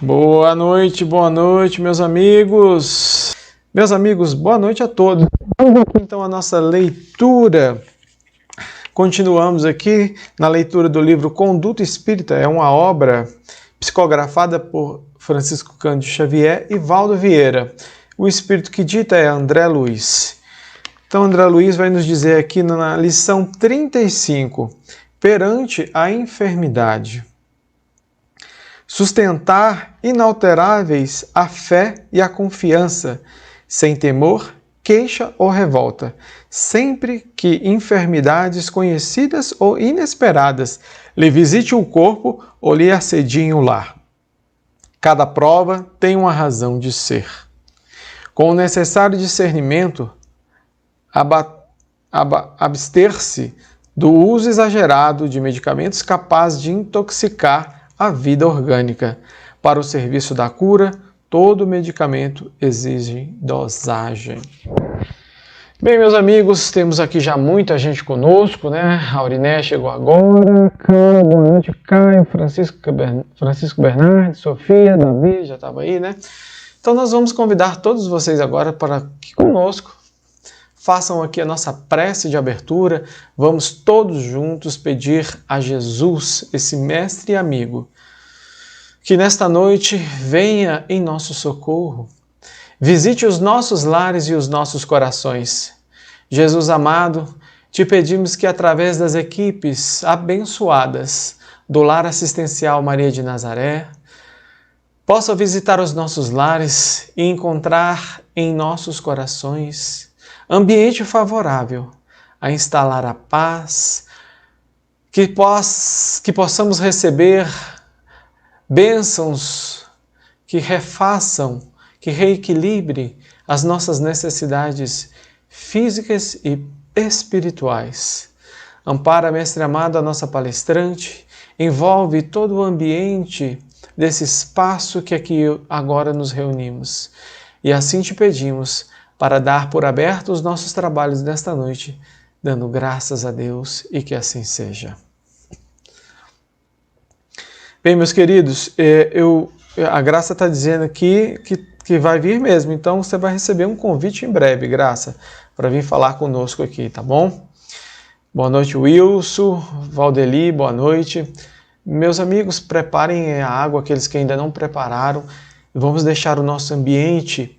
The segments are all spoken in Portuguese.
Boa noite, meus amigos. Meus amigos, boa noite a todos. Vamos aqui então a nossa leitura. Continuamos aqui na leitura do livro Conduta Espírita. É uma obra psicografada por Francisco Cândido Xavier e Valdo Vieira. O espírito que dita é André Luiz. Então, André Luiz vai nos dizer aqui na lição 35, perante a enfermidade. Sustentar inalteráveis a fé e a confiança, sem temor, queixa ou revolta, sempre que enfermidades conhecidas ou inesperadas lhe visite o corpo ou lhe assediem o lar. Cada prova tem uma razão de ser. Com o necessário discernimento, abster-se do uso exagerado de medicamentos capazes de intoxicar a vida orgânica. Para o serviço da cura, todo medicamento exige dosagem. Bem, meus amigos, temos aqui já muita gente conosco, né? A Auriné chegou agora, Caio, boa noite, Caio, Francisco Bernardes, Sofia, Davi, já estava aí, né? Então nós vamos convidar todos vocês agora para que conosco façam aqui a nossa prece de abertura. Vamos todos juntos pedir a Jesus, esse mestre e amigo, que nesta noite venha em nosso socorro. Visite os nossos lares e os nossos corações. Jesus amado, te pedimos que através das equipes abençoadas do Lar Assistencial Maria de Nazaré, possa visitar os nossos lares e encontrar em nossos corações ambiente favorável a instalar a paz, que possamos receber bênçãos que refaçam, que reequilibrem as nossas necessidades físicas e espirituais. Ampara, mestre amado, a nossa palestrante, envolve todo o ambiente desse espaço que aqui agora nos reunimos. E assim te pedimos, para dar por aberto os nossos trabalhos nesta noite, dando graças a Deus e que assim seja. Bem, meus queridos, a Graça está dizendo aqui que vai vir mesmo, então você vai receber um convite em breve, Graça, para vir falar conosco aqui, tá bom? Boa noite, Wilson, Valdeli, boa noite. Meus amigos, preparem a água, aqueles que ainda não prepararam. Vamos deixar o nosso ambiente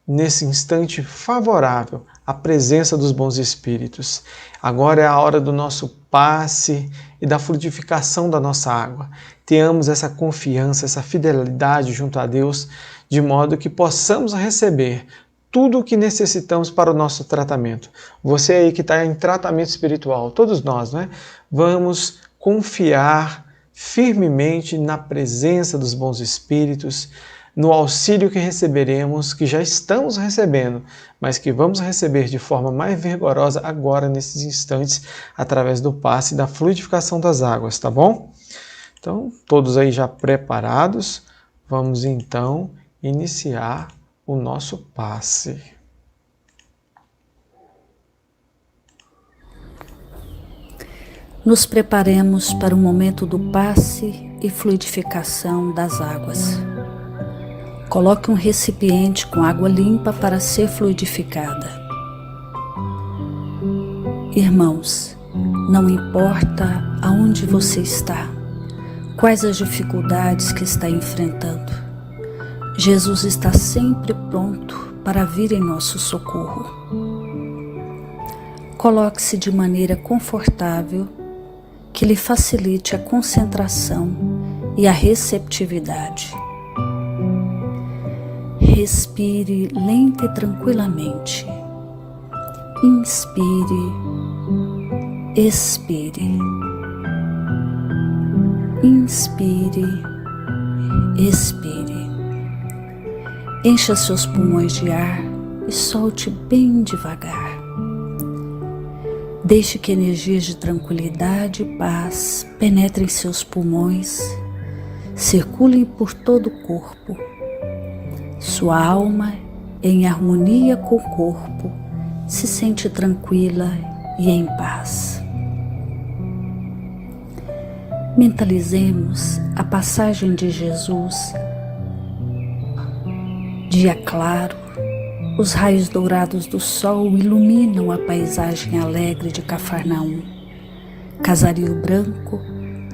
nesse instante favorável à presença dos bons espíritos. Agora é a hora do nosso passe e da frutificação da nossa água. Tenhamos essa confiança, essa fidelidade junto a Deus, de modo que possamos receber tudo o que necessitamos para o nosso tratamento. Você aí que está em tratamento espiritual, todos nós, né? Vamos confiar firmemente na presença dos bons espíritos, no auxílio que receberemos, que já estamos recebendo, mas que vamos receber de forma mais vigorosa agora, nesses instantes, através do passe e da fluidificação das águas, tá bom? Então, todos aí já preparados, vamos então iniciar o nosso passe. Nos preparemos para o momento do passe e fluidificação das águas. Coloque um recipiente com água limpa para ser fluidificada. Irmãos, não importa aonde você está, quais as dificuldades que está enfrentando, Jesus está sempre pronto para vir em nosso socorro. Coloque-se de maneira confortável, que lhe facilite a concentração e a receptividade. Respire lenta e tranquilamente. Inspire, expire. Inspire, expire. Encha seus pulmões de ar e solte bem devagar. Deixe que energias de tranquilidade e paz penetrem seus pulmões, circulem por todo o corpo. Sua alma, em harmonia com o corpo, se sente tranquila e em paz. Mentalizemos a passagem de Jesus Dia claro, os raios dourados do sol iluminam a paisagem alegre de Cafarnaum. Casario branco,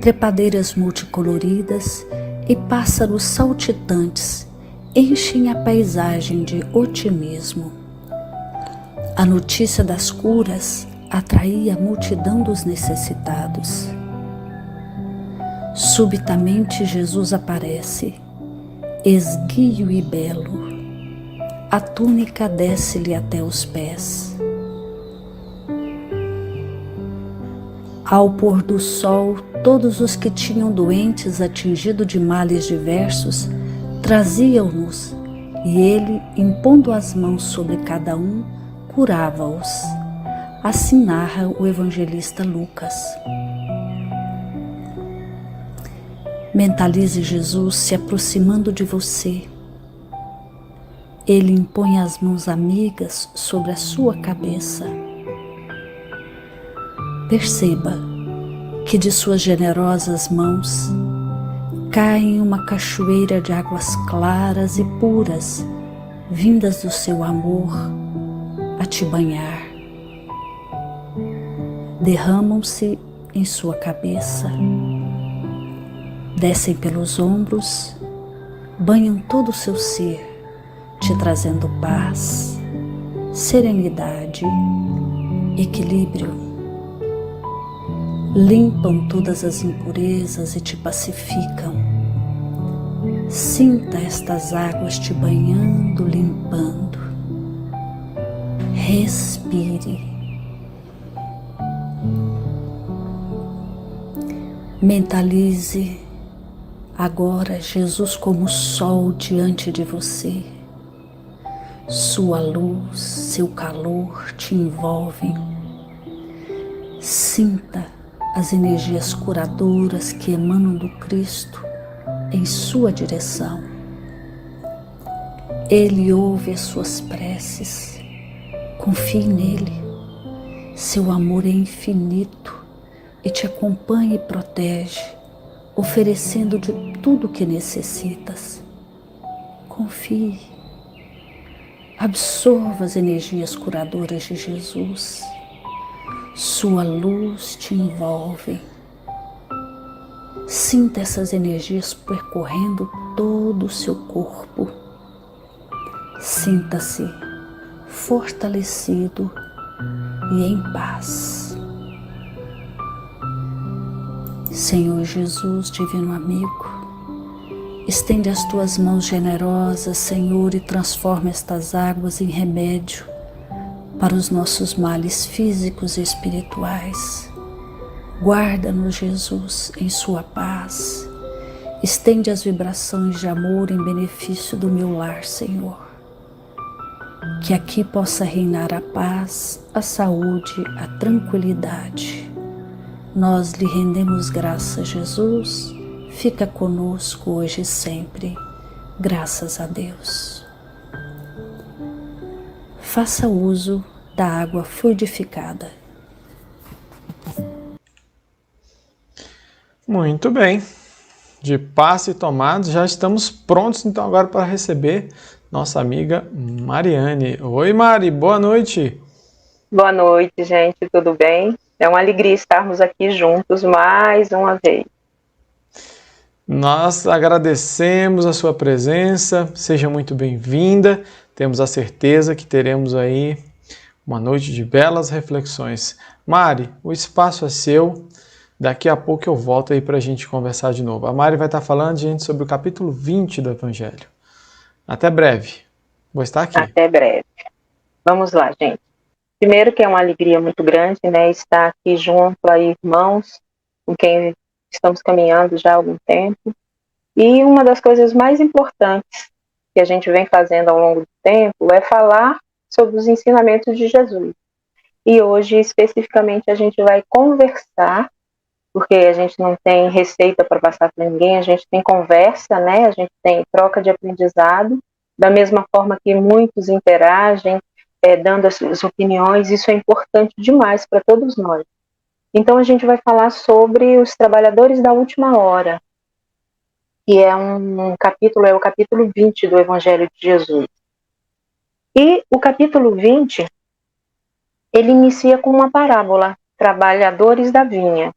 trepadeiras multicoloridas e pássaros saltitantes enchem a paisagem de otimismo. A notícia das curas atraía a multidão dos necessitados. Subitamente Jesus aparece, esguio e belo. A túnica desce-lhe até os pés. Ao pôr do sol, todos os que tinham doentes atingidos de males diversos traziam-nos, e ele, impondo as mãos sobre cada um, curava-os. Assim narra o evangelista Lucas. Mentalize Jesus se aproximando de você. Ele impõe as mãos amigas sobre a sua cabeça. Perceba que de suas generosas mãos cai uma cachoeira de águas claras e puras, vindas do seu amor a te banhar. Derramam-se em sua cabeça, descem pelos ombros, banham todo o seu ser, te trazendo paz, serenidade, equilíbrio. Limpam todas as impurezas e te pacificam. Sinta estas águas te banhando, limpando. Respire. Mentalize agora Jesus como sol diante de você. Sua luz, seu calor te envolvem. Sinta as energias curadoras que emanam do Cristo em sua direção. Ele ouve as suas preces. Confie nele. Seu amor é infinito e te acompanha e protege, oferecendo de tudo o que necessitas. Confie. Absorva as energias curadoras de Jesus. Sua luz te envolve. Sinta essas energias percorrendo todo o seu corpo. Sinta-se fortalecido e em paz. Senhor Jesus, divino amigo, estende as tuas mãos generosas, Senhor, e transforma estas águas em remédio para os nossos males físicos e espirituais. Guarda-nos, Jesus, em sua paz. Estende as vibrações de amor em benefício do meu lar, Senhor. Que aqui possa reinar a paz, a saúde, a tranquilidade. Nós lhe rendemos graças, Jesus. Fica conosco hoje e sempre. Graças a Deus. Faça uso da água fluidificada. Muito bem. De passe tomado, já estamos prontos então agora para receber nossa amiga Mariane. Oi, Mari, boa noite. Boa noite, gente, tudo bem? É uma alegria estarmos aqui juntos mais uma vez. Nós agradecemos a sua presença, seja muito bem-vinda. Temos a certeza que teremos aí uma noite de belas reflexões. Mari, o espaço é seu. Daqui a pouco eu volto aí para a gente conversar de novo. A Mari vai estar falando, gente, sobre o capítulo 20 do Evangelho. Até breve. Vou estar aqui. Até breve. Vamos lá, gente. Primeiro que é uma alegria muito grande, né, estar aqui junto a irmãos com quem estamos caminhando já há algum tempo. E uma das coisas mais importantes que a gente vem fazendo ao longo do tempo é falar sobre os ensinamentos de Jesus. E hoje, especificamente, a gente vai conversar, porque a gente não tem receita para passar para ninguém, a gente tem conversa, né? A gente tem troca de aprendizado, da mesma forma que muitos interagem, dando as suas opiniões, isso é importante demais para todos nós. Então a gente vai falar sobre os trabalhadores da última hora, que é um capítulo, é o capítulo 20 do Evangelho de Jesus. E o capítulo 20, ele inicia com uma parábola, trabalhadores da vinha.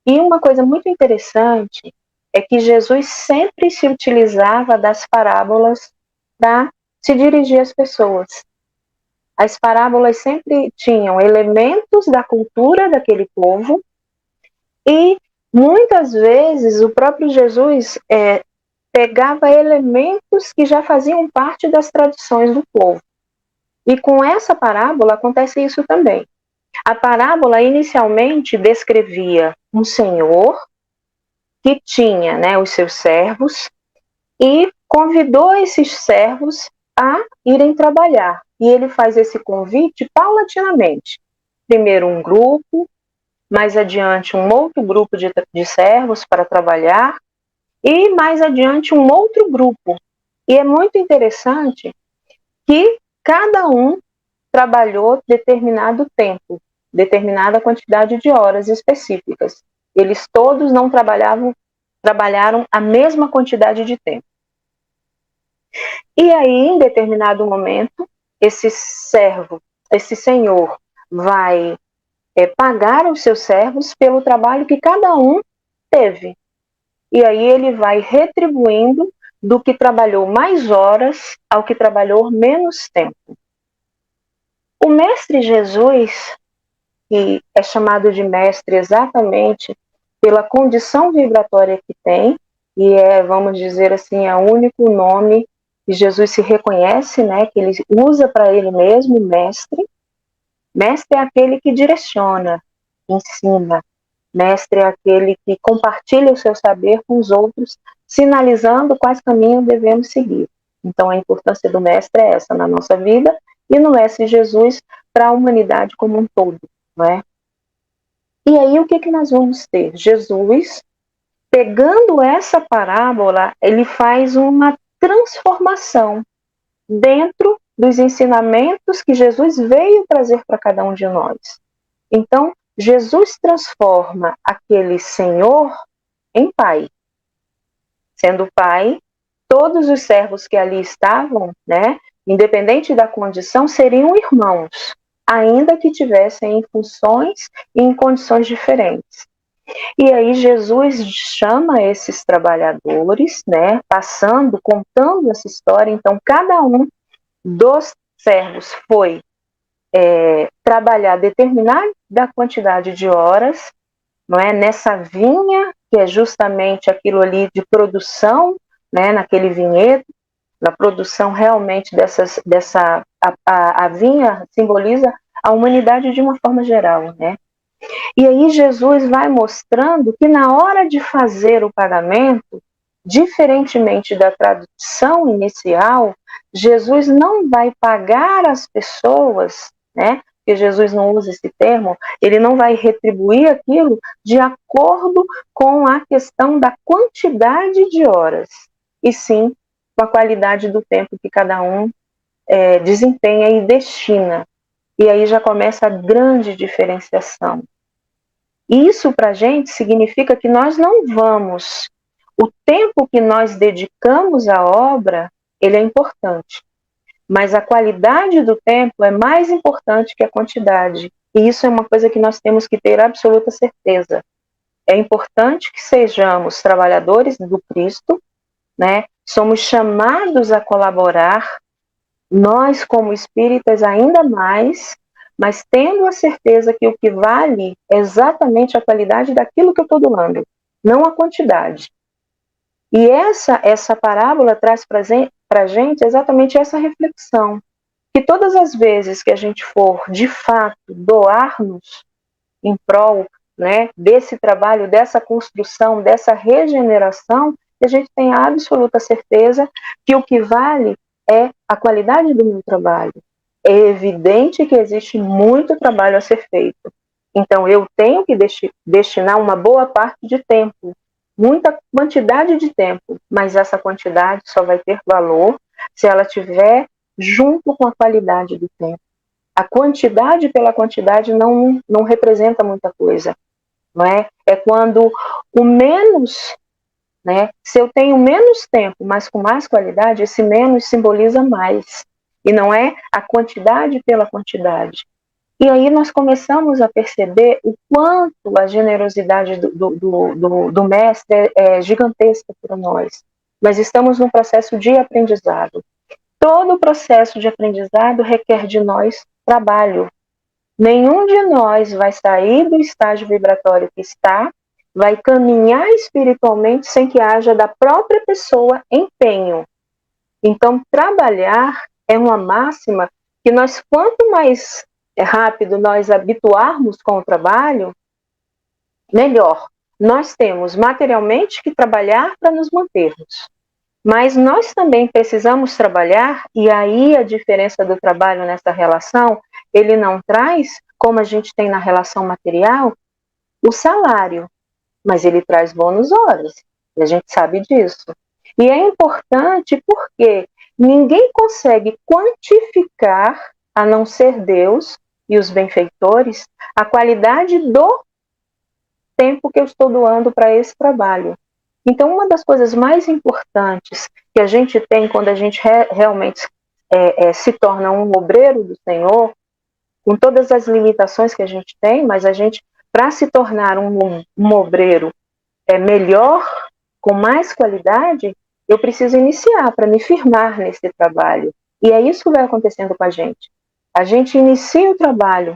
E uma coisa muito interessante é que Jesus sempre se utilizava das parábolas para se dirigir às pessoas. As parábolas sempre tinham elementos da cultura daquele povo e muitas vezes o próprio Jesus pegava elementos que já faziam parte das tradições do povo. E com essa parábola acontece isso também. A parábola inicialmente descrevia um senhor que tinha, né, os seus servos e convidou esses servos a irem trabalhar. E ele faz esse convite paulatinamente. Primeiro um grupo, mais adiante um outro grupo de servos para trabalhar e mais adiante um outro grupo. E é muito interessante que cada um trabalhou determinado tempo, determinada quantidade de horas específicas. Eles todos não trabalharam a mesma quantidade de tempo. E aí, em determinado momento, esse senhor vai pagar os seus servos pelo trabalho que cada um teve. E aí ele vai retribuindo do que trabalhou mais horas ao que trabalhou menos tempo. O Mestre Jesus, que é chamado de mestre exatamente pela condição vibratória que tem, e vamos dizer assim, é o único nome que Jesus se reconhece, né, que ele usa para ele mesmo, mestre. Mestre é aquele que direciona, ensina. Mestre é aquele que compartilha o seu saber com os outros, sinalizando quais caminhos devemos seguir. Então a importância do mestre é essa na nossa vida e no Mestre Jesus para a humanidade como um todo, não é? E aí o que nós vamos ter? Jesus, pegando essa parábola, ele faz uma transformação dentro dos ensinamentos que Jesus veio trazer para cada um de nós. Então, Jesus transforma aquele senhor em pai. Sendo pai, todos os servos que ali estavam, né, independente da condição, seriam irmãos, ainda que tivessem em funções e em condições diferentes. E aí Jesus chama esses trabalhadores, né, contando essa história. Então, cada um dos servos foi trabalhar determinada quantidade de horas, não é, nessa vinha, que é justamente aquilo ali de produção, né, naquele vinhedo, na produção realmente a vinha simboliza a humanidade de uma forma geral, né? E aí Jesus vai mostrando que na hora de fazer o pagamento, diferentemente da tradição inicial, Jesus não vai pagar as pessoas, né? Porque Jesus não usa esse termo, ele não vai retribuir aquilo de acordo com a questão da quantidade de horas, e sim com a qualidade do tempo que cada um desempenha e destina. E aí já começa a grande diferenciação. Isso para a gente significa que nós não vamos... O tempo que nós dedicamos à obra, ele é importante. Mas a qualidade do tempo é mais importante que a quantidade. E isso é uma coisa que nós temos que ter absoluta certeza. É importante que sejamos trabalhadores do Cristo, né? Somos chamados a colaborar, nós como espíritas ainda mais, mas tendo a certeza que o que vale é exatamente a qualidade daquilo que eu estou doando, não a quantidade. E essa parábola traz para a gente exatamente essa reflexão, que todas as vezes que a gente for, de fato, doar-nos em prol, né, desse trabalho, dessa construção, dessa regeneração, a gente tem a absoluta certeza que o que vale é a qualidade do meu trabalho. É evidente que existe muito trabalho a ser feito. Então, eu tenho que destinar uma boa parte de tempo, muita quantidade de tempo, mas essa quantidade só vai ter valor se ela estiver junto com a qualidade do tempo. A quantidade pela quantidade não representa muita coisa, não é? É quando o menos, né? Se eu tenho menos tempo, mas com mais qualidade, esse menos simboliza mais. E não é a quantidade pela quantidade. E aí nós começamos a perceber o quanto a generosidade do mestre é gigantesca para nós. Mas estamos num processo de aprendizado. Todo o processo de aprendizado requer de nós trabalho. Nenhum de nós vai sair do estágio vibratório que está, vai caminhar espiritualmente sem que haja da própria pessoa empenho. Então, trabalhar é uma máxima que nós, quanto mais rápido nós habituarmos com o trabalho, melhor. Nós temos materialmente que trabalhar para nos mantermos. Mas nós também precisamos trabalhar, e aí a diferença do trabalho nessa relação, ele não traz, como a gente tem na relação material, o salário, mas ele traz bônus horas, e a gente sabe disso. E é importante porque ninguém consegue quantificar, a não ser Deus e os benfeitores, a qualidade do tempo que eu estou doando para esse trabalho. Então, uma das coisas mais importantes que a gente tem quando a gente realmente se torna um obreiro do Senhor, com todas as limitações que a gente tem, mas a gente, para se tornar um obreiro melhor, com mais qualidade, eu preciso iniciar para me firmar nesse trabalho. E é isso que vai acontecendo com a gente. A gente inicia o trabalho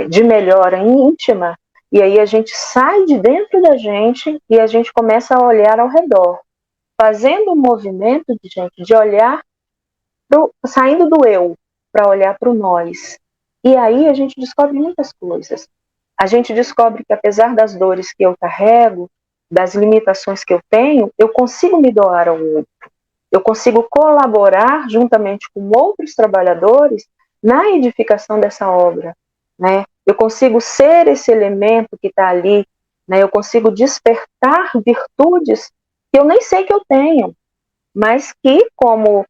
de melhora íntima, e aí a gente sai de dentro da gente e a gente começa a olhar ao redor, fazendo um movimento de olhar, saindo do eu, para olhar para o nós. E aí a gente descobre muitas coisas. A gente descobre que apesar das dores que eu carrego, das limitações que eu tenho, eu consigo me doar ao outro. Eu consigo colaborar juntamente com outros trabalhadores na edificação dessa obra, né? Eu consigo ser esse elemento que está ali, né? Eu consigo despertar virtudes que eu nem sei que eu tenho, mas que, como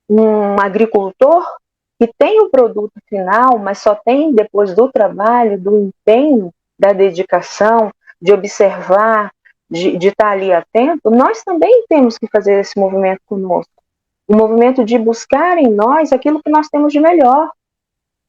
um agricultor que tem o produto final, mas só tem depois do trabalho, do empenho, da dedicação, de observar, de estar ali atento, nós também temos que fazer esse movimento conosco. O movimento de buscar em nós aquilo que nós temos de melhor.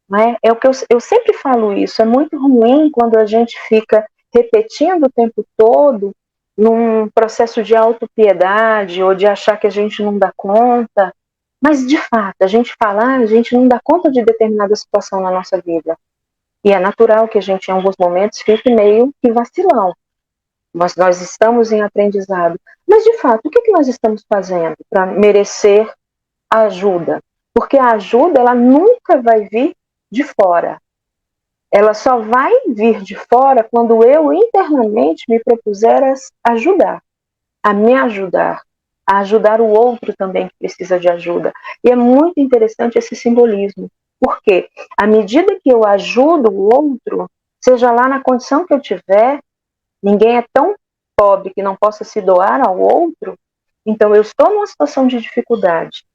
Né? É o que eu sempre falo isso, é muito ruim quando a gente fica repetindo o tempo todo num processo de autopiedade ou de achar que a gente não dá conta, mas de fato, a gente falar, a gente não dá conta de determinada situação na nossa vida. E é natural que a gente em alguns momentos fique meio que vacilão. Nós estamos em aprendizado. Mas de fato, o que nós estamos fazendo para merecer a ajuda? Porque a ajuda, ela nunca vai vir de fora. Ela só vai vir de fora quando eu internamente me propuser a ajudar, a me ajudar, a ajudar o outro também que precisa de ajuda. E é muito interessante esse simbolismo, porque à medida que eu ajudo o outro, seja lá na condição que eu tiver, ninguém é tão pobre que não possa se doar ao outro, então eu estou numa situação de dificuldade.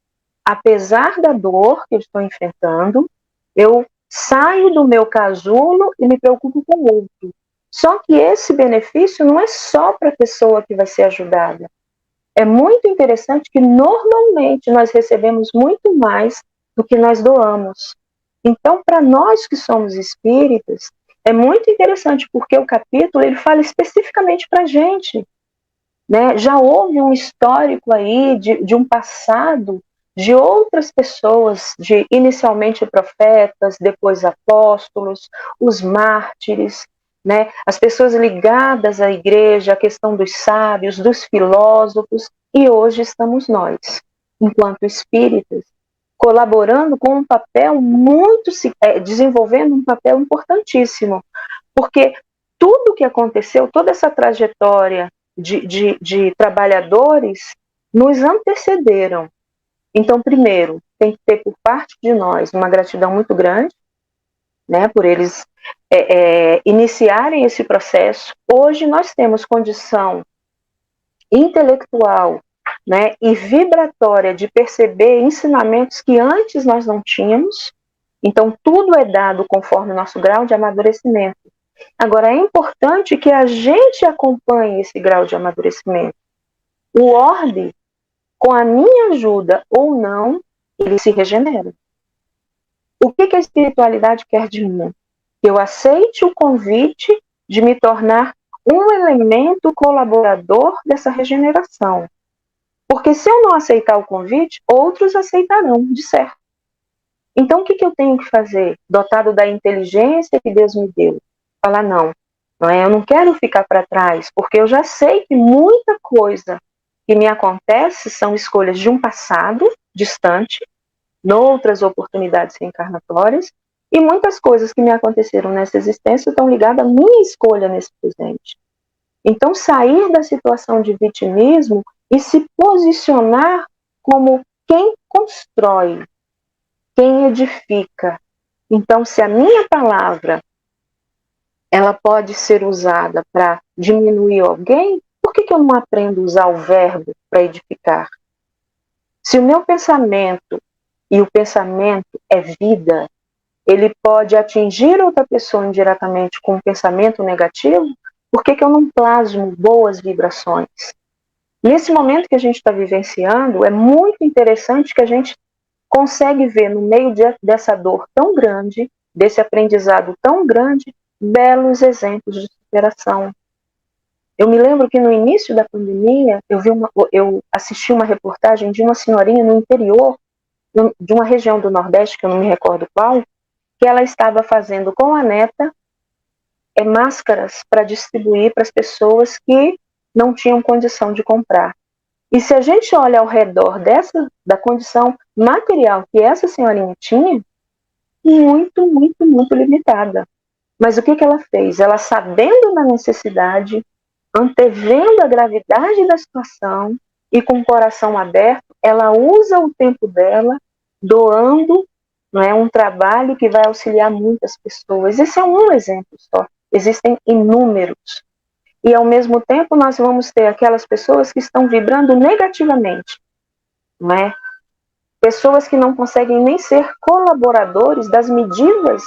Apesar da dor que eu estou enfrentando, eu saio do meu casulo e me preocupo com o outro. Só que esse benefício não é só para a pessoa que vai ser ajudada. É muito interessante que normalmente nós recebemos muito mais do que nós doamos. Então, para nós que somos espíritas, é muito interessante porque o capítulo ele fala especificamente para a gente. Né? Já houve um histórico aí de um passado de outras pessoas, de inicialmente profetas, depois apóstolos, os mártires, né? As pessoas ligadas à igreja, a questão dos sábios, dos filósofos, e hoje estamos nós, enquanto espíritas, colaborando com um papel desenvolvendo um papel importantíssimo, porque tudo que aconteceu, toda essa trajetória de trabalhadores nos antecederam. Então, primeiro, tem que ter por parte de nós uma gratidão muito grande, né, por eles iniciarem esse processo. Hoje nós temos condição intelectual, né, e vibratória de perceber ensinamentos que antes nós não tínhamos. Então, tudo é dado conforme o nosso grau de amadurecimento. Agora, é importante que a gente acompanhe esse grau de amadurecimento. O orbe, com a minha ajuda ou não, ele se regenera. O que a espiritualidade quer de mim? Que eu aceite o convite de me tornar um elemento colaborador dessa regeneração. Porque se eu não aceitar o convite, outros aceitarão, de certo. Então, o que eu tenho que fazer? Dotado da inteligência que Deus me deu. Falar, não é? Eu não quero ficar para trás, porque eu já sei que muita coisa que me acontece são escolhas de um passado distante, noutras oportunidades reencarnatórias, e muitas coisas que me aconteceram nessa existência estão ligadas à minha escolha nesse presente. Então, sair da situação de vitimismo e se posicionar como quem constrói, quem edifica. Então, se a minha palavra ela pode ser usada para diminuir alguém, por que eu não aprendo a usar o verbo para edificar? Se o meu pensamento, e o pensamento é vida, ele pode atingir outra pessoa indiretamente com um pensamento negativo, por que eu não plasmo boas vibrações? Nesse momento que a gente está vivenciando, é muito interessante que a gente consegue ver no meio dessa dor tão grande, desse aprendizado tão grande, belos exemplos de superação. Eu me lembro que no início da pandemia, eu assisti uma reportagem de uma senhorinha no interior, de uma região do Nordeste, que eu não me recordo qual, que ela estava fazendo com a neta máscaras para distribuir para as pessoas que não tinham condição de comprar. E se a gente olha ao redor da condição material que essa senhorinha tinha, muito, muito, muito limitada. Mas o que ela fez? Ela, sabendo da necessidade, antevendo a gravidade da situação e com o coração aberto, ela usa o tempo dela doando, não é, um trabalho que vai auxiliar muitas pessoas. Esse é um exemplo só. Existem inúmeros. E, ao mesmo tempo, nós vamos ter aquelas pessoas que estão vibrando negativamente, não é? Pessoas que não conseguem nem ser colaboradores das medidas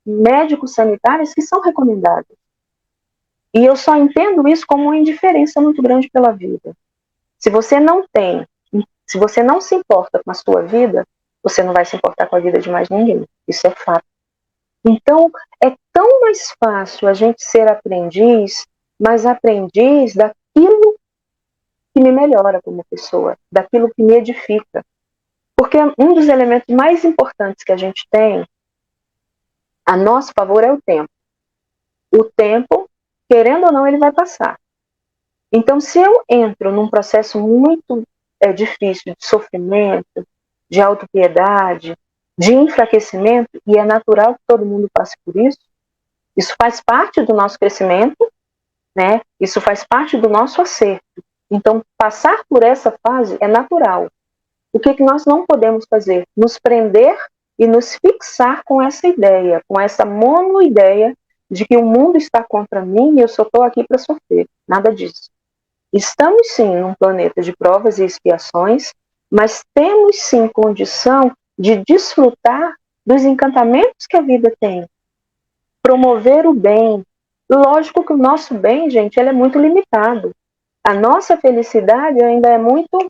médico-sanitárias que são recomendadas. E eu só entendo isso como uma indiferença muito grande pela vida. Se você não se importa com a sua vida, você não vai se importar com a vida de mais ninguém. Isso é fato. Então, é tão mais fácil a gente ser aprendiz, mas aprendiz daquilo que me melhora como pessoa, daquilo que me edifica. Porque um dos elementos mais importantes que a gente tem a nosso favor é o tempo. O tempo, querendo ou não, ele vai passar. Então, se eu entro num processo muito difícil de sofrimento, de autopiedade, de enfraquecimento, e é natural que todo mundo passe por isso faz parte do nosso crescimento, né? Isso faz parte do nosso acerto. Então, passar por essa fase é natural. O que nós não podemos fazer? Nos prender e nos fixar com essa ideia, com essa monoideia de que o mundo está contra mim e eu só estou aqui para sofrer. Nada disso. Estamos sim num planeta de provas e expiações, mas temos sim condição de desfrutar dos encantamentos que a vida tem. Promover o bem. Lógico que o nosso bem, gente, ele é muito limitado. A nossa felicidade ainda é muito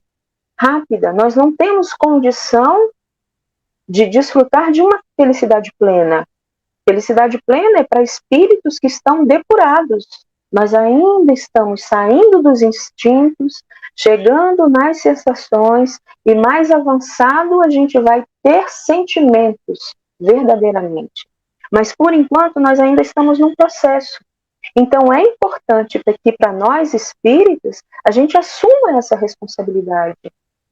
rápida. Nós não temos condição de desfrutar de uma felicidade plena. Felicidade plena é para espíritos que estão depurados. Nós ainda estamos saindo dos instintos, chegando nas sensações, e mais avançado a gente vai ter sentimentos verdadeiramente. Mas, por enquanto, nós ainda estamos num processo. Então, é importante que, para nós espíritas, a gente assuma essa responsabilidade.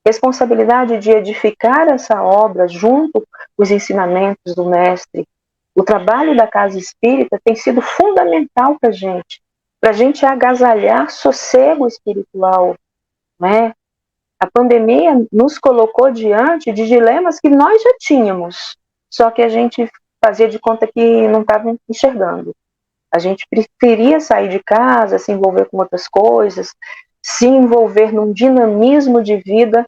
Responsabilidade de edificar essa obra junto com os ensinamentos do mestre. O trabalho da Casa Espírita tem sido fundamental para a gente agasalhar sossego espiritual, né? A pandemia nos colocou diante de dilemas que nós já tínhamos, só que a gente fazia de conta que não estava enxergando. A gente preferia sair de casa, se envolver com outras coisas, se envolver num dinamismo de vida,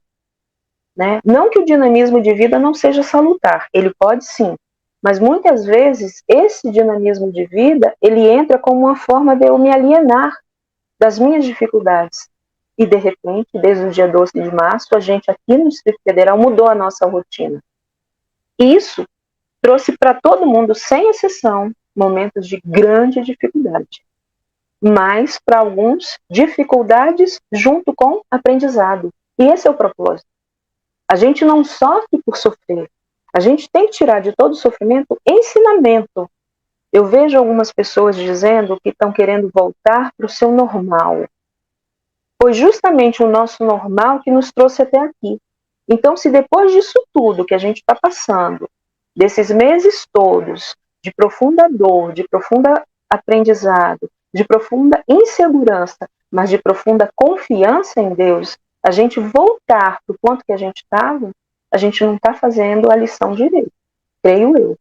né? Não que o dinamismo de vida não seja salutar, ele pode sim, Mas muitas vezes esse dinamismo de vida, ele entra como uma forma de eu me alienar das minhas dificuldades. E de repente, desde o dia 12 de março, a gente aqui no Distrito Federal mudou a nossa rotina. E isso trouxe para todo mundo, sem exceção, momentos de grande dificuldade. Mas, para alguns, dificuldades junto com aprendizado. E esse é o propósito. A gente não sofre por sofrer. A gente tem que tirar de todo sofrimento ensinamento. Eu vejo algumas pessoas dizendo que estão querendo voltar para o seu normal. Foi justamente o nosso normal que nos trouxe até aqui. Então, se depois disso tudo que a gente está passando, desses meses todos, de profunda dor, de profunda aprendizado, de profunda insegurança, mas de profunda confiança em Deus, a gente voltar para o ponto que a gente estava, a gente não está fazendo a lição direito, creio eu.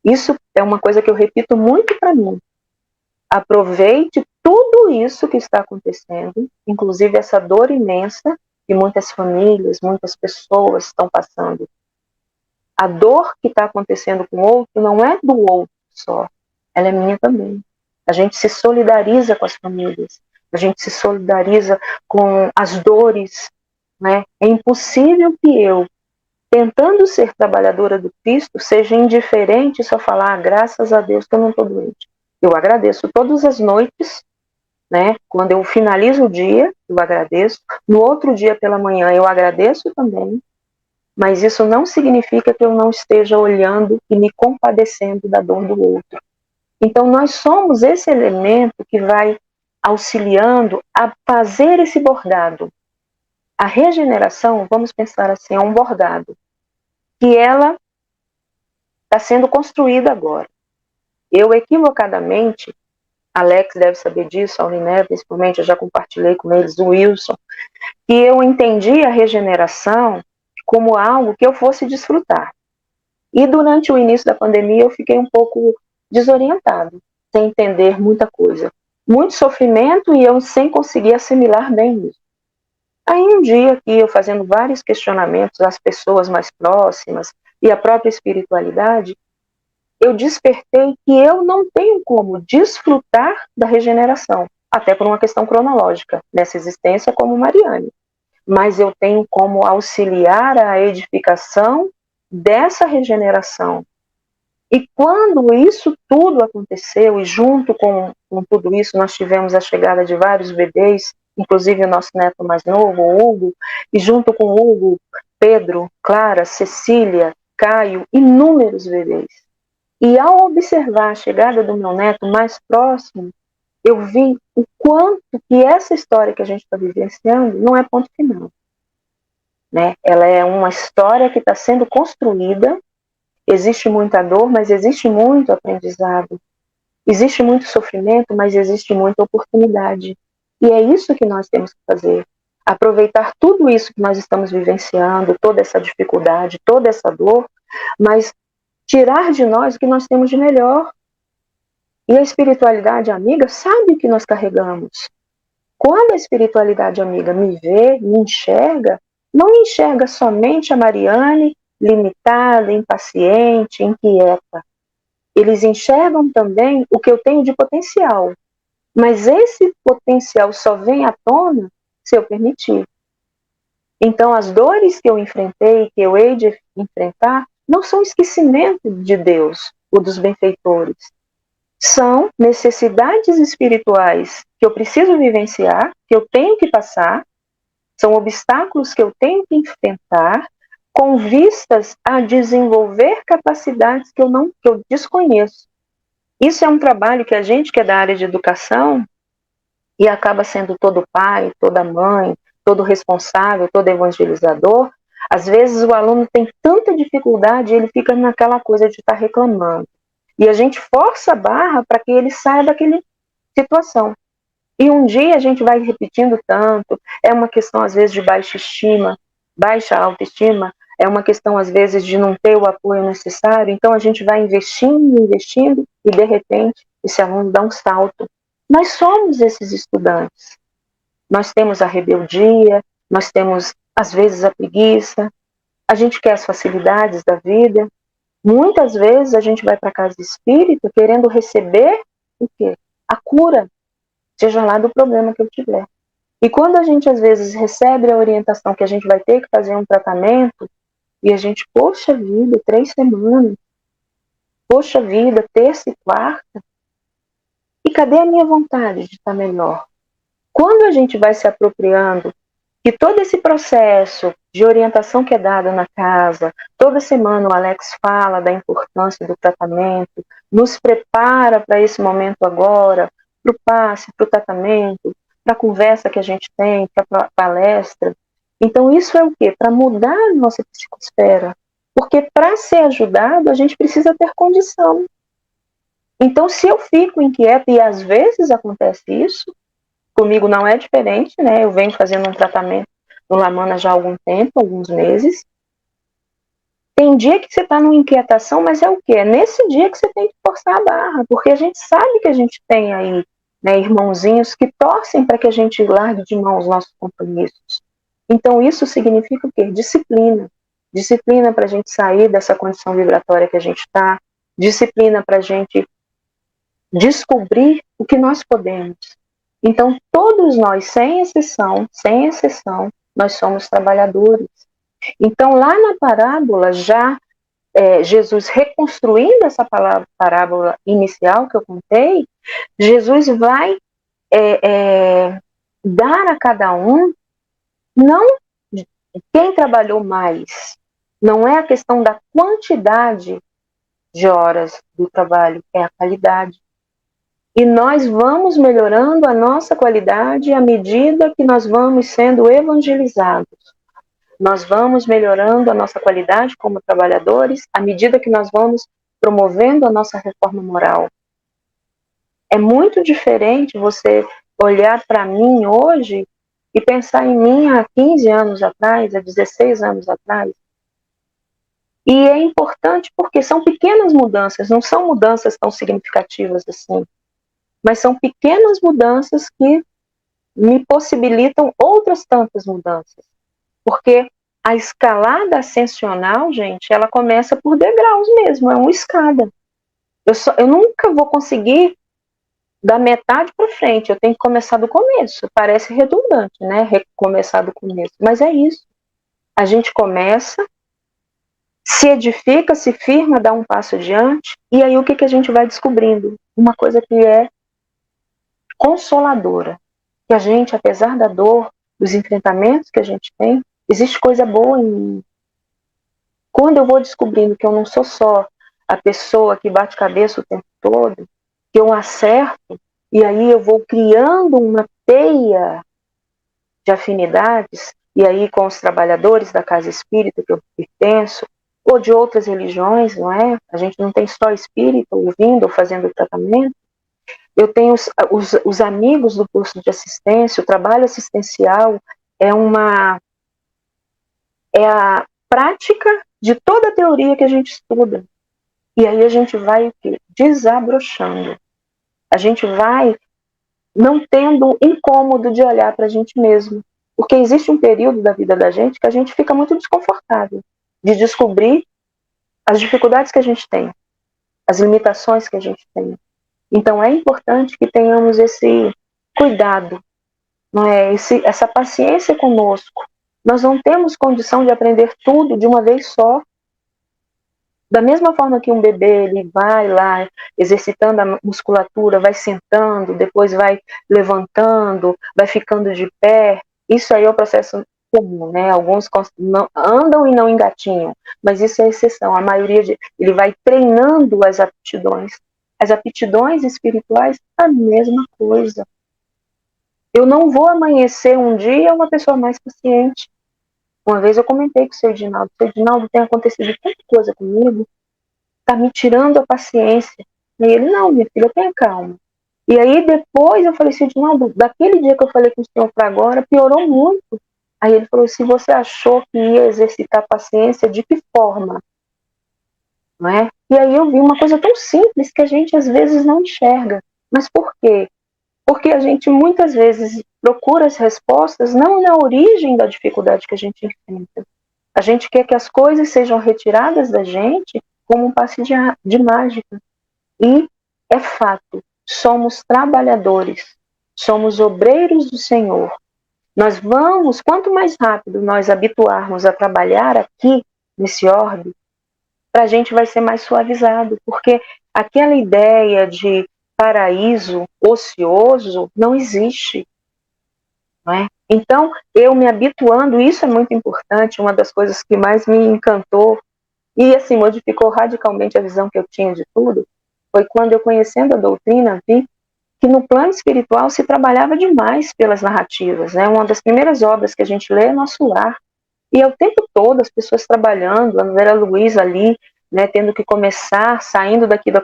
Isso é uma coisa que eu repito muito para mim. Aproveite tudo isso que está acontecendo, inclusive essa dor imensa que muitas famílias, muitas pessoas estão passando. A dor que está acontecendo com o outro não é do outro só, ela é minha também. A gente se solidariza com as famílias, a gente se solidariza com as dores, né? É impossível que eu, tentando ser trabalhadora do Cristo, seja indiferente e só falar, graças a Deus que eu não estou doente. Eu agradeço todas as noites, né? Quando eu finalizo o dia, eu agradeço. No outro dia pela manhã, eu agradeço também. Mas isso não significa que eu não esteja olhando e me compadecendo da dor do outro. Então, nós somos esse elemento que vai auxiliando a fazer esse bordado. A regeneração, vamos pensar assim, é um bordado, que ela está sendo construída agora. Eu, equivocadamente, Alex deve saber disso, a Auriné, principalmente, eu já compartilhei com eles, o Wilson, que eu entendi a regeneração como algo que eu fosse desfrutar. E durante o início da pandemia eu fiquei um pouco desorientado, sem entender muita coisa. Muito sofrimento e eu sem conseguir assimilar bem isso. Aí um dia aqui eu fazendo vários questionamentos às pessoas mais próximas e à própria espiritualidade, eu despertei que eu não tenho como desfrutar da regeneração, até por uma questão cronológica, nessa existência como Mariane. Mas eu tenho como auxiliar a edificação dessa regeneração. E quando isso tudo aconteceu, e junto com tudo isso nós tivemos a chegada de vários bebês, inclusive o nosso neto mais novo, o Hugo, e junto com o Hugo, Pedro, Clara, Cecília, Caio, inúmeros bebês. E ao observar a chegada do meu neto mais próximo, eu vi o quanto que essa história que a gente está vivenciando não é ponto final. Né? Ela é uma história que está sendo construída, existe muita dor, mas existe muito aprendizado. Existe muito sofrimento, mas existe muita oportunidade. E é isso que nós temos que fazer. Aproveitar tudo isso que nós estamos vivenciando, toda essa dificuldade, toda essa dor, mas tirar de nós o que nós temos de melhor. E a espiritualidade amiga sabe o que nós carregamos. Quando a espiritualidade amiga me vê, me enxerga, não enxerga somente a Mariane limitada, impaciente, inquieta. Eles enxergam também o que eu tenho de potencial. Mas esse potencial só vem à tona se eu permitir. Então, as dores que eu enfrentei, que eu hei de enfrentar, não são esquecimento de Deus ou dos benfeitores. São necessidades espirituais que eu preciso vivenciar, que eu tenho que passar, são obstáculos que eu tenho que enfrentar, com vistas a desenvolver capacidades que eu desconheço. Isso é um trabalho que a gente que é da área de educação e acaba sendo todo pai, toda mãe, todo responsável, todo evangelizador, às vezes o aluno tem tanta dificuldade, ele fica naquela coisa de estar reclamando. E a gente força a barra para que ele saia daquela situação. E um dia a gente vai repetindo tanto, é uma questão às vezes de baixa estima, baixa autoestima, é uma questão às vezes de não ter o apoio necessário, então a gente vai investindo e de repente esse aluno dá um salto. Nós somos esses estudantes. Nós temos a rebeldia, nós temos às vezes a preguiça, a gente quer as facilidades da vida, Muitas vezes a gente vai para a casa espírita querendo receber o quê? A cura, seja lá do problema que eu tiver. E quando a gente às vezes recebe a orientação que a gente vai ter que fazer um tratamento, e a gente, poxa vida, 3 semanas, poxa vida, terça e quarta, e cadê a minha vontade de estar melhor? Quando a gente vai se apropriando e todo esse processo de orientação que é dado na casa, toda semana o Alex fala da importância do tratamento, nos prepara para esse momento agora, para o passe, para o tratamento, para a conversa que a gente tem, para a palestra. Então isso é o quê? Para mudar a nossa psicosfera. Porque para ser ajudado, a gente precisa ter condição. Então se eu fico inquieta, e às vezes acontece isso, comigo não é diferente, né? Eu venho fazendo um tratamento no Lamana já há algum tempo, alguns meses. Tem dia que você está numa inquietação, mas é o quê? É nesse dia que você tem que forçar a barra, porque a gente sabe que a gente tem aí, né, irmãozinhos que torcem para que a gente largue de mão os nossos compromissos. Então isso significa o quê? Disciplina. Disciplina para a gente sair dessa condição vibratória que a gente está, disciplina para a gente descobrir o que nós podemos. Então, todos nós, sem exceção, nós somos trabalhadores. Então, lá na parábola, já Jesus reconstruindo essa parábola inicial que eu contei, Jesus vai dar a cada um, não quem trabalhou mais, não é a questão da quantidade de horas do trabalho, é a qualidade. E nós vamos melhorando a nossa qualidade à medida que nós vamos sendo evangelizados. Nós vamos melhorando a nossa qualidade como trabalhadores à medida que nós vamos promovendo a nossa reforma moral. É muito diferente você olhar para mim hoje e pensar em mim há 15 anos atrás, há 16 anos atrás. E é importante porque são pequenas mudanças, não são mudanças tão significativas assim. Mas são pequenas mudanças que me possibilitam outras tantas mudanças. Porque a escalada ascensional, gente, ela começa por degraus mesmo, é uma escada. Eu nunca vou conseguir da metade para frente, eu tenho que começar do começo. Parece redundante, né? Recomeçar do começo. Mas é isso. A gente começa, se edifica, se firma, dá um passo adiante, e aí o que a gente vai descobrindo? Uma coisa que é consoladora, que a gente, apesar da dor, dos enfrentamentos que a gente tem, existe coisa boa em mim. Quando eu vou descobrindo que eu não sou só a pessoa que bate cabeça o tempo todo, que eu acerto, e aí eu vou criando uma teia de afinidades, e aí com os trabalhadores da casa espírita que eu pertenço, ou de outras religiões, não é? A gente não tem só espírita ouvindo ou fazendo tratamento. Eu tenho os amigos do curso de assistência, o trabalho assistencial é a prática de toda a teoria que a gente estuda. E aí a gente vai desabrochando. A gente vai não tendo incômodo de olhar para a gente mesmo. Porque existe um período da vida da gente que a gente fica muito desconfortável de descobrir as dificuldades que a gente tem, as limitações que a gente tem. Então é importante que tenhamos esse cuidado, não é? Essa paciência conosco. Nós não temos condição de aprender tudo de uma vez só. Da mesma forma que um bebê ele vai lá exercitando a musculatura, vai sentando, depois vai levantando, vai ficando de pé. Isso aí é o processo comum, né? Alguns andam e não engatinham, mas isso é exceção. A maioria ele vai treinando as aptidões. As aptidões espirituais, a mesma coisa. Eu não vou amanhecer um dia uma pessoa mais paciente. Uma vez eu comentei com o seu Edinaldo, tem acontecido tanta coisa comigo, tá me tirando a paciência. E ele, não, minha filha, tenha calma. E aí depois eu falei, seu Edinaldo, daquele dia que eu falei com o senhor para agora, piorou muito. Aí ele falou, se você achou que ia exercitar a paciência, de que forma? Não é? E aí eu vi uma coisa tão simples que a gente às vezes não enxerga. Mas por quê? Porque a gente muitas vezes procura as respostas não na origem da dificuldade que a gente enfrenta. A gente quer que as coisas sejam retiradas da gente como um passe de mágica. E é fato, somos trabalhadores, somos obreiros do Senhor. Nós vamos, quanto mais rápido nós habituarmos a trabalhar aqui, nesse orbe, para a gente vai ser mais suavizado, porque aquela ideia de paraíso ocioso não existe. Não é? Então, eu me habituando, isso é muito importante, uma das coisas que mais me encantou e assim modificou radicalmente a visão que eu tinha de tudo, foi quando eu, conhecendo a doutrina, vi que no plano espiritual se trabalhava demais pelas narrativas. Né? Uma das primeiras obras que a gente lê é Nosso Lar. E é o tempo todo as pessoas trabalhando, a Vera Luiz ali, né, tendo que começar, saindo daqui do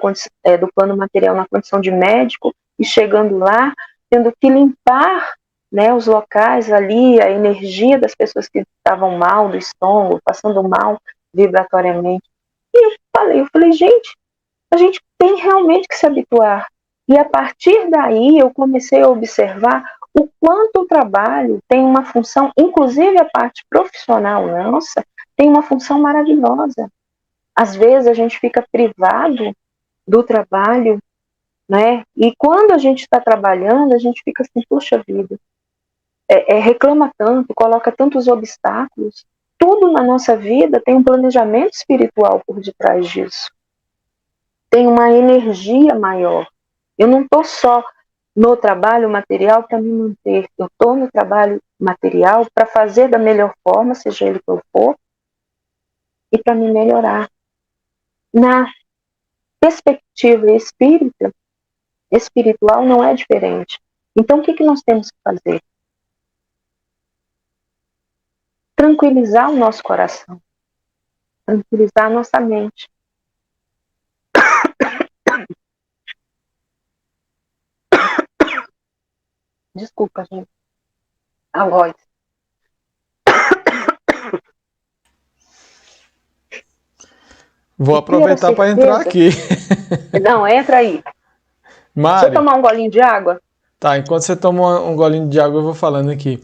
plano material na condição de médico, e chegando lá, tendo que limpar, né, os locais ali, a energia das pessoas que estavam mal do estômago, passando mal vibratoriamente. E eu falei, gente, a gente tem realmente que se habituar. E a partir daí eu comecei a observar o quanto o trabalho tem uma função, inclusive a parte profissional nossa, tem uma função maravilhosa. Às vezes a gente fica privado do trabalho, né? E quando a gente está trabalhando, a gente fica assim, puxa vida, reclama tanto, coloca tantos obstáculos. Tudo na nossa vida tem um planejamento espiritual por detrás disso. Tem uma energia maior. Eu não estou só no trabalho material para me manter. Eu estou no trabalho material para fazer da melhor forma, seja ele qual for, e para me melhorar. Na perspectiva espiritual não é diferente. Então, o que nós temos que fazer? Tranquilizar o nosso coração. Tranquilizar a nossa mente. Desculpa, gente. A voz. Vou aproveitar para entrar aqui. Não, entra aí. Mari, deixa eu tomar um golinho de água? Tá, enquanto você toma um golinho de água, eu vou falando aqui.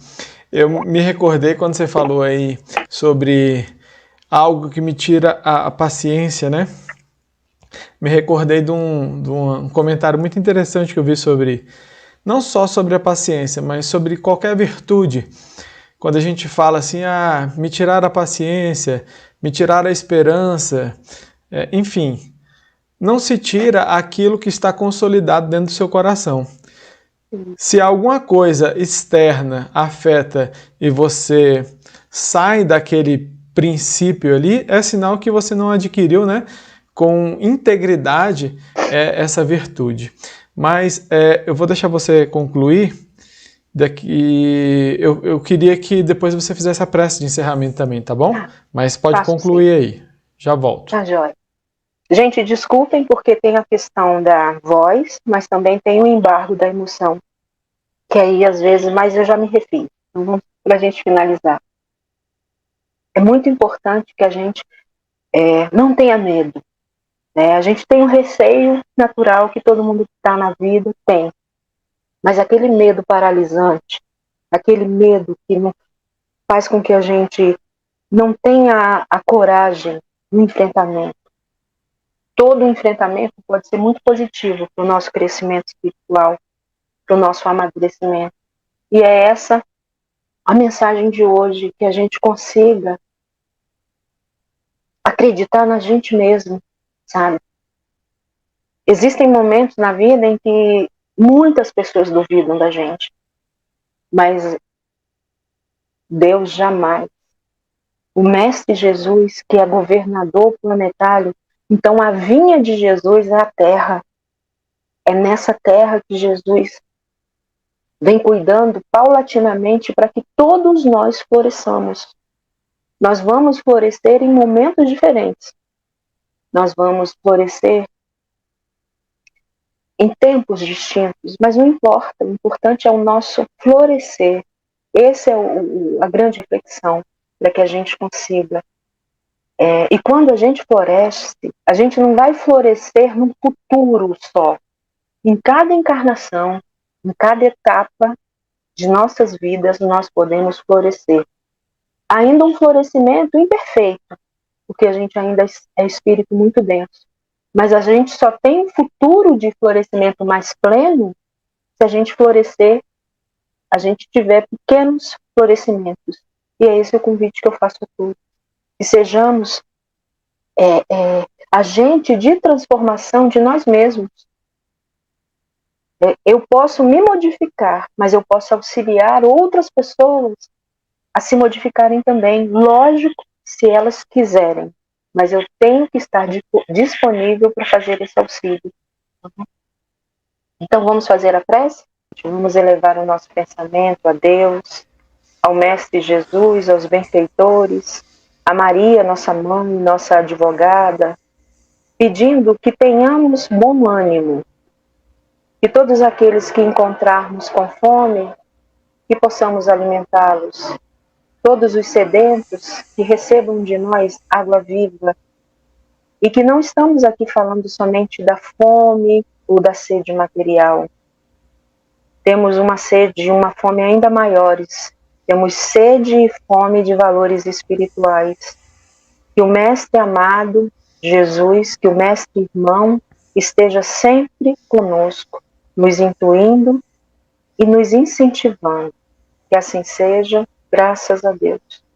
Eu me recordei quando você falou aí sobre algo que me tira a paciência, né? Me recordei de um comentário muito interessante que eu vi sobre, não só sobre a paciência, mas sobre qualquer virtude. Quando a gente fala assim, me tirar a paciência, me tirar a esperança, enfim, não se tira aquilo que está consolidado dentro do seu coração. Se alguma coisa externa afeta e você sai daquele princípio ali, é sinal que você não adquiriu, né, com integridade essa virtude. Mas eu vou deixar você concluir. Eu queria que depois você fizesse a prece de encerramento também, tá bom? Mas pode concluir aí. Já volto. Tá, joia. Gente, desculpem porque tem a questão da voz, mas também tem o embargo da emoção. Que aí, às vezes, mas eu já me refiro. Então, vamos para a gente finalizar. É muito importante que a gente não tenha medo. Né? A gente tem um receio natural que todo mundo que está na vida tem. Mas aquele medo paralisante, aquele medo que faz com que a gente não tenha a coragem no enfrentamento. Todo enfrentamento pode ser muito positivo para o nosso crescimento espiritual, para o nosso amadurecimento. E é essa a mensagem de hoje, que a gente consiga acreditar na gente mesmo, sabe? Existem momentos na vida em que muitas pessoas duvidam da gente, mas Deus jamais. O Mestre Jesus, que é governador planetário, então a vinha de Jesus é a terra. É nessa terra que Jesus vem cuidando paulatinamente para que todos nós floresçamos. Nós vamos florescer em momentos diferentes. Nós vamos florescer em tempos distintos, mas não importa. O importante é o nosso florescer. Essa é a grande reflexão para que a gente consiga. E quando a gente floresce, a gente não vai florescer num futuro só. Em cada encarnação, em cada etapa de nossas vidas, nós podemos florescer. Ainda um florescimento imperfeito, porque a gente ainda é espírito muito denso. Mas a gente só tem um futuro de florescimento mais pleno se a gente florescer, a gente tiver pequenos florescimentos. E é esse o convite que eu faço a todos. Que sejamos agente de transformação de nós mesmos. Eu posso me modificar, mas eu posso auxiliar outras pessoas a se modificarem também. Lógico, se elas quiserem. Mas eu tenho que estar disponível para fazer esse auxílio. Então vamos fazer a prece? Vamos elevar o nosso pensamento a Deus, ao Mestre Jesus, aos benfeitores, a Maria, nossa mãe, nossa advogada, pedindo que tenhamos bom ânimo, que todos aqueles que encontrarmos com fome, que possamos alimentá-los, todos os sedentos que recebam de nós água viva, e que não estamos aqui falando somente da fome ou da sede material. Temos uma sede e uma fome ainda maiores. Temos sede e fome de valores espirituais. Que o Mestre amado, Jesus, que o Mestre irmão, esteja sempre conosco, nos intuindo e nos incentivando. Que assim seja, graças a Deus.